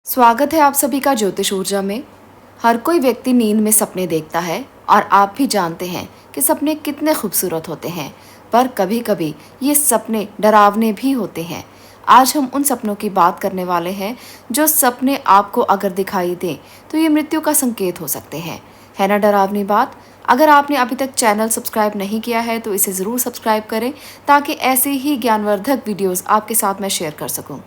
स्वागत है आप सभी का ज्योतिष ऊर्जा में। हर कोई व्यक्ति नींद में सपने देखता है और आप भी जानते हैं कि सपने कितने खूबसूरत होते हैं, पर कभी-कभी ये सपने डरावने भी होते हैं। आज हम उन सपनों की बात करने वाले हैं जो सपने आपको अगर दिखाई दें तो ये मृत्यु का संकेत हो सकते हैं। है ना डरावनी बात? अगर आपने अभी तक चैनल सब्सक्राइब नहीं किया है तो इसे ज़रूर सब्सक्राइब करें ताकि ऐसे ही ज्ञानवर्धक वीडियोस आपके साथ मैं शेयर कर सकूं।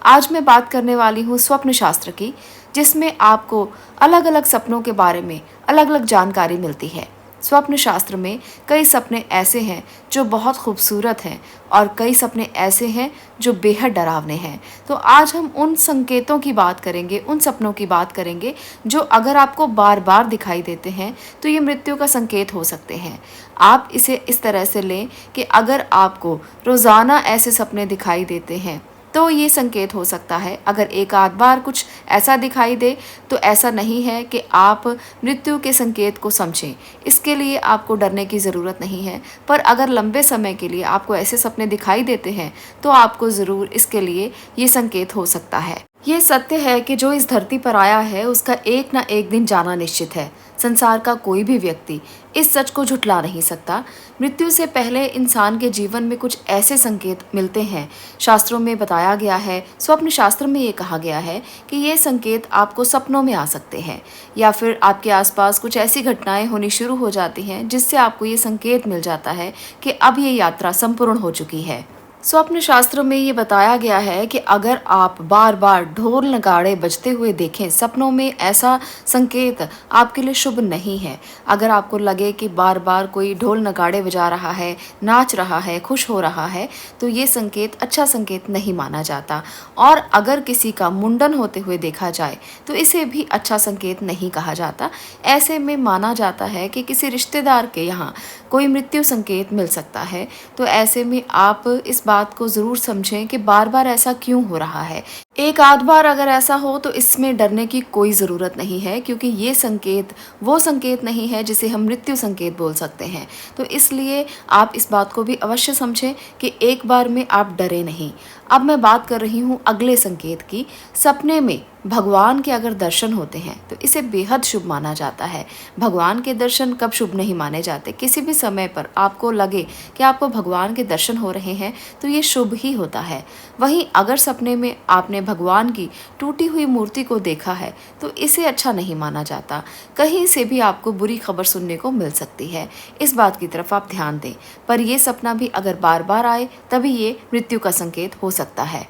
आज मैं बात करने वाली हूँ स्वप्न शास्त्र की, जिसमें आपको अलग अलग सपनों के बारे में अलग अलग जानकारी मिलती है। स्वप्न शास्त्र में कई सपने ऐसे हैं जो बहुत खूबसूरत हैं और कई सपने ऐसे हैं जो बेहद डरावने हैं। तो आज हम उन संकेतों की बात करेंगे, उन सपनों की बात करेंगे जो अगर आपको बार बार दिखाई देते हैं तो ये मृत्यु का संकेत हो सकते हैं। आप इसे इस तरह से लें कि अगर आपको रोज़ाना ऐसे सपने दिखाई देते हैं तो ये संकेत हो सकता है। अगर एक आध बार कुछ ऐसा दिखाई दे तो ऐसा नहीं है कि आप मृत्यु के संकेत को समझें। इसके लिए आपको डरने की ज़रूरत नहीं है, पर अगर लंबे समय के लिए आपको ऐसे सपने दिखाई देते हैं तो आपको ज़रूर इसके लिए ये संकेत हो सकता है। ये सत्य है कि जो इस धरती पर आया है उसका एक ना एक दिन जाना निश्चित है। संसार का कोई भी व्यक्ति इस सच को झुठला नहीं सकता। मृत्यु से पहले इंसान के जीवन में कुछ ऐसे संकेत मिलते हैं। शास्त्रों में बताया गया है, स्वप्न शास्त्र में ये कहा गया है कि ये संकेत आपको सपनों में आ सकते हैं या फिर आपके आसपास कुछ ऐसी घटनाएं होनी शुरू हो जाती हैं जिससे आपको ये संकेत मिल जाता है कि अब ये यात्रा संपूर्ण हो चुकी है। स्वप्न शास्त्र में ये बताया गया है कि अगर आप बार बार ढोल नगाड़े बजते हुए देखें सपनों में, ऐसा संकेत आपके लिए शुभ नहीं है। अगर आपको लगे कि बार बार कोई ढोल नगाड़े बजा रहा है, नाच रहा है, खुश हो रहा है, तो ये संकेत अच्छा संकेत नहीं माना जाता। और अगर किसी का मुंडन होते हुए देखा जाए तो इसे भी अच्छा संकेत नहीं कहा जाता। ऐसे में माना जाता है कि किसी रिश्तेदार के यहाँ कोई मृत्यु संकेत मिल सकता है। तो ऐसे में आप इस बात को ज़रूर समझें कि बार बार ऐसा क्यों हो रहा है। एक आध बार अगर ऐसा हो तो इसमें डरने की कोई ज़रूरत नहीं है, क्योंकि ये संकेत वो संकेत नहीं है जिसे हम मृत्यु संकेत बोल सकते हैं। तो इसलिए आप इस बात को भी अवश्य समझें कि एक बार में आप डरे नहीं। अब मैं बात कर रही हूँ अगले संकेत की। सपने में भगवान के अगर दर्शन होते हैं तो इसे बेहद शुभ माना जाता है। भगवान के दर्शन कब शुभ नहीं माने जाते? किसी भी समय पर आपको लगे कि आपको भगवान के दर्शन हो रहे हैं तो ये शुभ ही होता है। वहीं अगर सपने में आपने भगवान की टूटी हुई मूर्ति को देखा है तो इसे अच्छा नहीं माना जाता। कहीं से भी आपको बुरी खबर सुनने को मिल सकती है। इस बात की तरफ आप ध्यान दें। पर यह सपना भी अगर बार बार आए तभी ये मृत्यु का संकेत हो सकता है।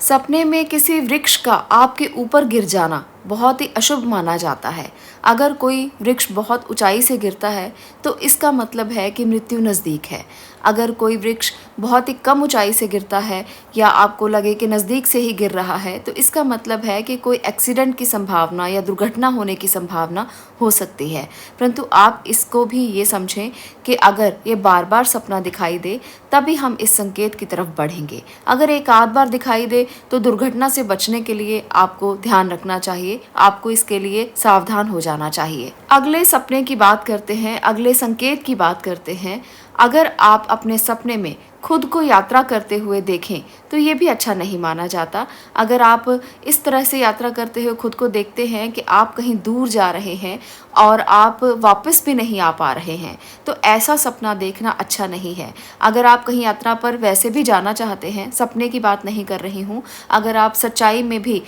सपने में किसी वृक्ष का आपके ऊपर गिर जाना बहुत ही अशुभ माना जाता है। अगर कोई वृक्ष बहुत ऊंचाई से गिरता है तो इसका मतलब है कि मृत्यु नज़दीक है। अगर कोई वृक्ष बहुत ही कम ऊंचाई से गिरता है या आपको लगे कि नज़दीक से ही गिर रहा है तो इसका मतलब है कि कोई एक्सीडेंट की संभावना या दुर्घटना होने की संभावना हो सकती है। परंतु आप इसको भी ये समझें कि अगर ये बार बार सपना दिखाई दे तभी हम इस संकेत की तरफ बढ़ेंगे। अगर एक आध बार दिखाई दे तो दुर्घटना से बचने के लिए आपको ध्यान रखना चाहिए, आपको इसके लिए सावधान हो जाना चाहिए। अगले सपने की बात करते हैं, अगले संकेत की बात करते हैं। अगर आप अपने सपने में खुद को यात्रा करते हुए देखें तो ये भी अच्छा नहीं माना जाता। अगर आप इस तरह से यात्रा करते हुए खुद को देखते हैं कि आप कहीं दूर जा रहे हैं और आप वापस भी नहीं आ पा रहे हैं तो ऐसा सपना देखना अच्छा नहीं है। अगर आप कहीं यात्रा पर वैसे भी जाना चाहते हैं, सपने की बात नहीं कर रही हूँ, अगर आप सच्चाई में भी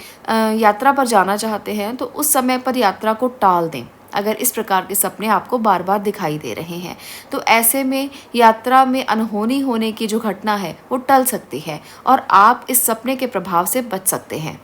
यात्रा पर जाना चाहते हैं तो उस समय पर यात्रा को टाल दें। अगर इस प्रकार के सपने आपको बार बार दिखाई दे रहे हैं तो ऐसे में यात्रा में अनहोनी होने की जो घटना है वो टल सकती है और आप इस सपने के प्रभाव से बच सकते हैं।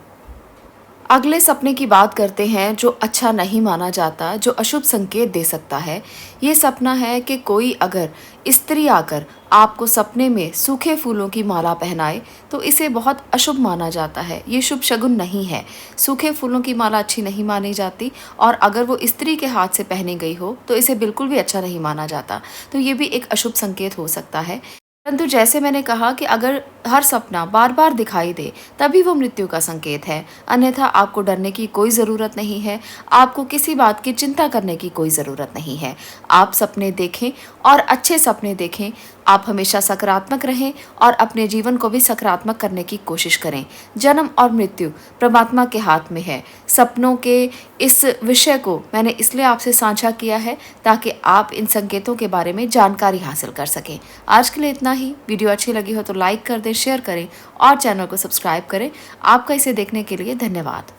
अगले सपने की बात करते हैं जो अच्छा नहीं माना जाता, जो अशुभ संकेत दे सकता है। ये सपना है कि कोई अगर स्त्री आकर आपको सपने में सूखे फूलों की माला पहनाए तो इसे बहुत अशुभ माना जाता है। ये शुभ शगुन नहीं है। सूखे फूलों की माला अच्छी नहीं मानी जाती और अगर वो स्त्री के हाथ से पहनी गई हो तो इसे बिल्कुल भी अच्छा नहीं माना जाता। तो ये भी एक अशुभ संकेत हो सकता है। परंतु जैसे मैंने कहा कि अगर हर सपना बार बार दिखाई दे तभी वो मृत्यु का संकेत है, अन्यथा आपको डरने की कोई ज़रूरत नहीं है। आपको किसी बात की चिंता करने की कोई ज़रूरत नहीं है। आप सपने देखें और अच्छे सपने देखें। आप हमेशा सकारात्मक रहें और अपने जीवन को भी सकारात्मक करने की कोशिश करें। जन्म और मृत्यु परमात्मा के हाथ में है। सपनों के इस विषय को मैंने इसलिए आपसे साझा किया है ताकि आप इन संकेतों के बारे में जानकारी हासिल कर सकें। आज के लिए इतना ही। वीडियो अच्छी लगी हो तो लाइक कर दें, शेयर करें और चैनल को सब्सक्राइब करें। आपका इसे देखने के लिए धन्यवाद।